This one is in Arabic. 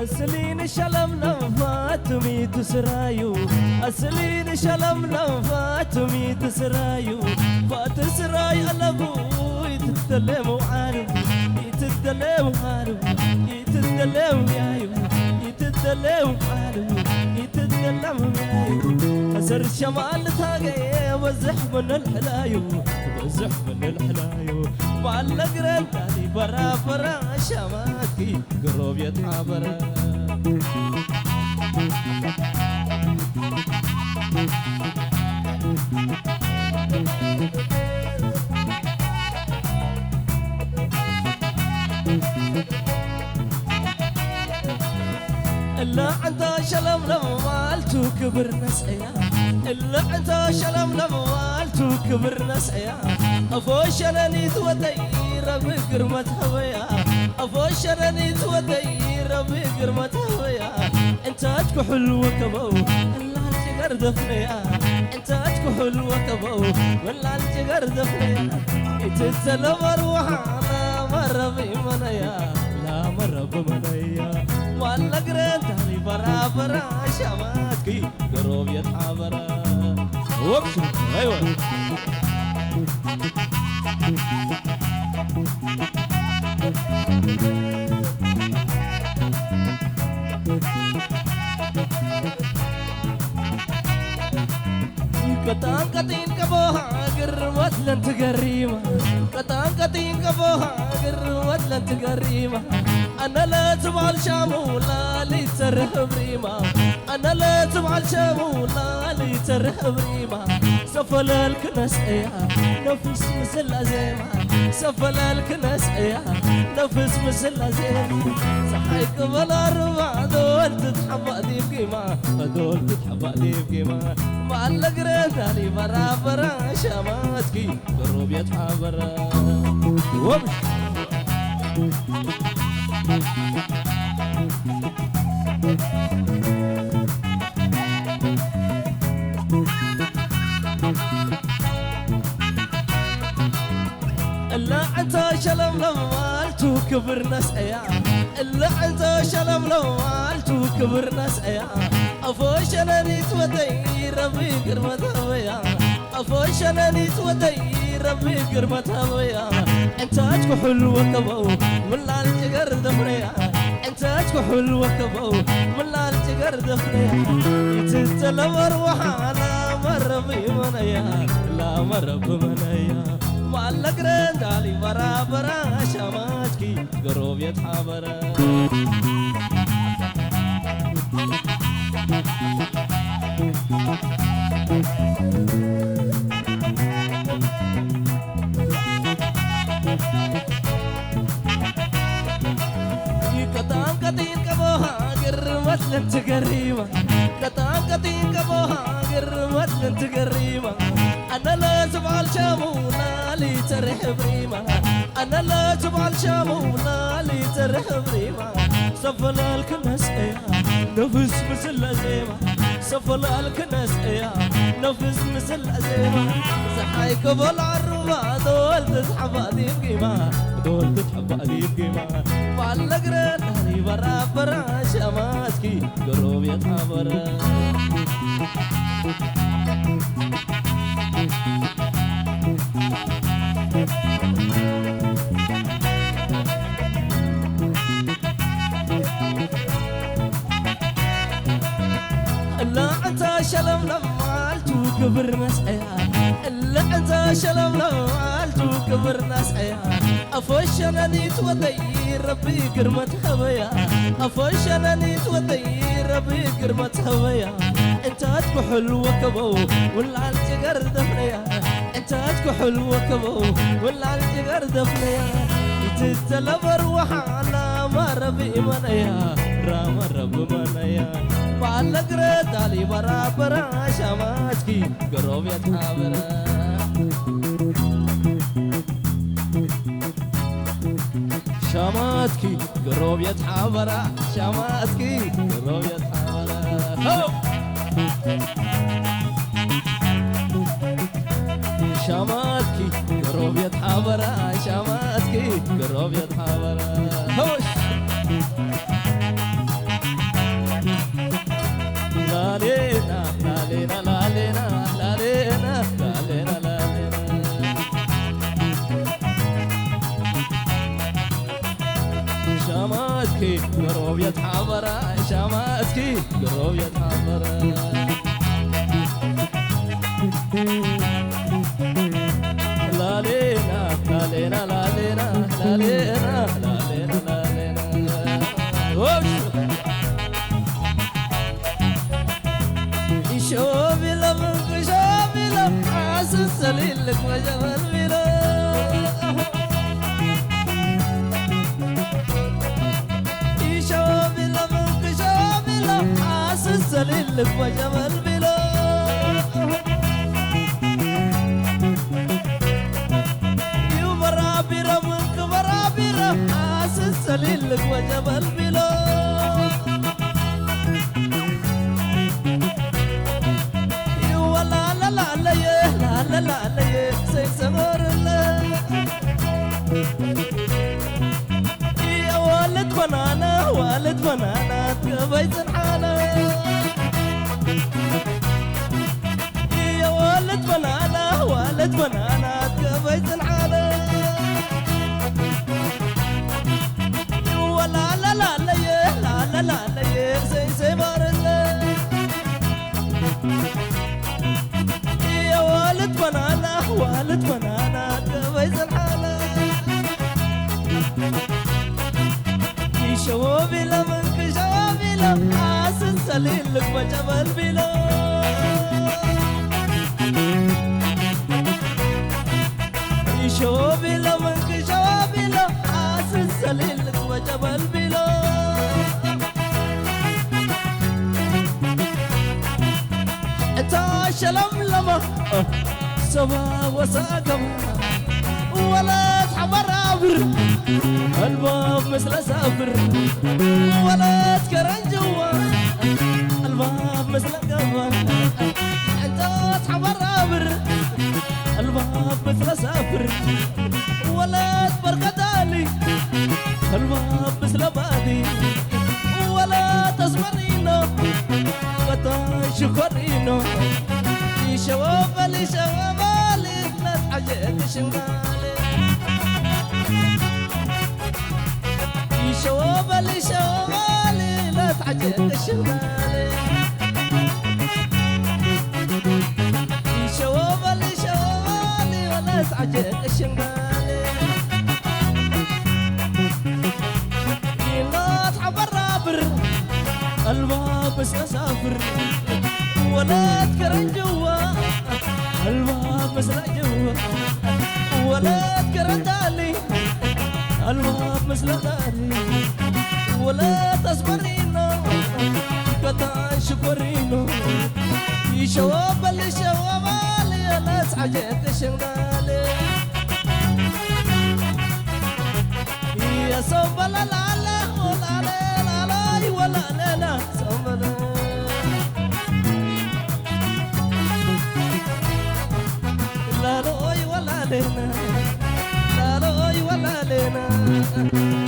أسلين شلمنا فاتمي تسرايو أسلين شلمنا فاتمي تسرايو فاتسراي ألبو يتدلمو عالو يتدلمو عالو يتدلمو يايو يتدلمو عالو يتدلمو يايو أسر الشمال تاقي وزح من الحلايو وزح من الحلايو معلق رنداني برا برا شماتكي قروب يتعبرا إلا أنت شلم لموالتو كبر نسعيا إلا أنت شلم لموالتو كبر نسعيا أفوش أنا نيت ودير بقرمة هويا أفوش أنا نيت ودير بقرمة هويا أنت أتكحل وكبو إلا الجقر دفنيا أنت أتكحل وكبو ولا الجقر دفنيا يتسلم أروحنا مرة بمنيا لا مرة بمنيا ولا قرنت علي برا برا شماتكي قروب يتحابرا وابشر ايوه كتان كتين كبوها قرمت لن تقريمة كتان كتين كبوها قرمت لن تقريمة أنا لا تبع الشامولة لي ترهب ريمة أنا لا تبع الشامولة لي ترهب ريمة سفل الكنس إياه نفس مثل أزيمة سفل الكنس إياه نفس مثل أزيمة صحيك بلا ربع دول تتحبق دي بقيمة دول تتحبق دي بقيمة معلق ريتالي برا برا شماتكي قروب يتحابرا ومش إلا أنت شلم لمالتو كبر نسعيا إلا أنت شلم لمالتو كبر نسعيا أفوش أنا نيت ودير بقرمة هويا أفوش أنا نيت ودير بقرمة هويا أنت أتكحل وكبو ولا الجقر دفنيا أنت أتكحل وكبو ولا الجقر دفنيا يتسلم أروحنا مرة بمنيا لا مرة بمنيا معلق رندالي برا برا شماتكي قروب يتحابرا كتان كتين كبوها قرمت لن تقريبا كتان كتين كبوها قرمت لن تقريبا أنا لا تبع الشامولة لي ترحب ريما أنا لا تبع الشامولة لي ترحب ريما سفل الكنس إياه نفس مثل أزيمة سفل الكنس إياه نفس مثل أزيمة صحيك بالعربة دول تتحبق دي بقيمة دول تتحبق دي بقيمة معلق رنالي برا برا شماتكي قروب يتحابرا إلا أنت شلم لمالتو كبر مسعيا إلا أنت شلم لمالتو كبر مسعيا أفوش أنا نيت ودير ربي قرمة هويا أفوش أنا نيت ودير ربي قرمة هويا أنت أتكحل وكبو ولا الجقر دفنيا أنت أتكحل وكبو ولا الجقر دفنيا يتسلم أروحنا مرة بمنيا مرة بمنيا معلق ريتالي برا برا شماتكي شماتكي قروب يتحابرة شماتكي قروب يتحابرة شماتكي قروب يتحابرة شماتكي قروب يتحابرة شماتكي قروب يتحابرة هوش لالينا لالينا لالينا لالينا لالينا لالينا شماتكي قروب يتحابرة شماتكي قروب يتحابرة لالينا لالينا لالينا لالينا لالينا لالينا شوفي لمك شوفي لم حاسس لك وجبل بلا شوفي لمك شوفي لم حاسس لك وجبل بلا حاسس لك وجبل بلا ولا لا لا لا لا لا لا لا سيسمر الله يا ولد بنانا ولد بنانا تبيت الحالة يا ولد بنانا ولد بنانا تبيت الحالة لا لا لا لا لا لا لا لا زي بار الله يا ولد بنانا ولد بنانا تبيز الحالة شوابي لمنك شوابي لم حاسس سليل لك وجبل بلا شوابي لمنك شوابي لم حاسس سليل لك وجبل بلا شلم لما سوا وساقم ولا تحمر عبر الباب مثل سافر ولا تكرن جوا الباب مثل قمر انت تحمر عبر الباب مثل سافر ولا تبرقد علي الباب مثل بادي ولا تسمرينو وتشكرينو شوابلي شوابلي لا تحجك شمالي شوابلي شوابلي لا تحجك شمالي شوابلي شوابلي ولا تحجك شمالي لا تحبر رابر الباب سافر ولا تكرن جوا الباب مسلا جوا ولا تكرن دالي الباب مسلا دالي ولا تصبرينو قطع شكرينو شواب اللي شواب اللي لا تحجك شغالي يا صوب لا لا لا ولا لا لا ولا لا لا صوب لا لا لوي ولا لنا لا لوي ولا لنا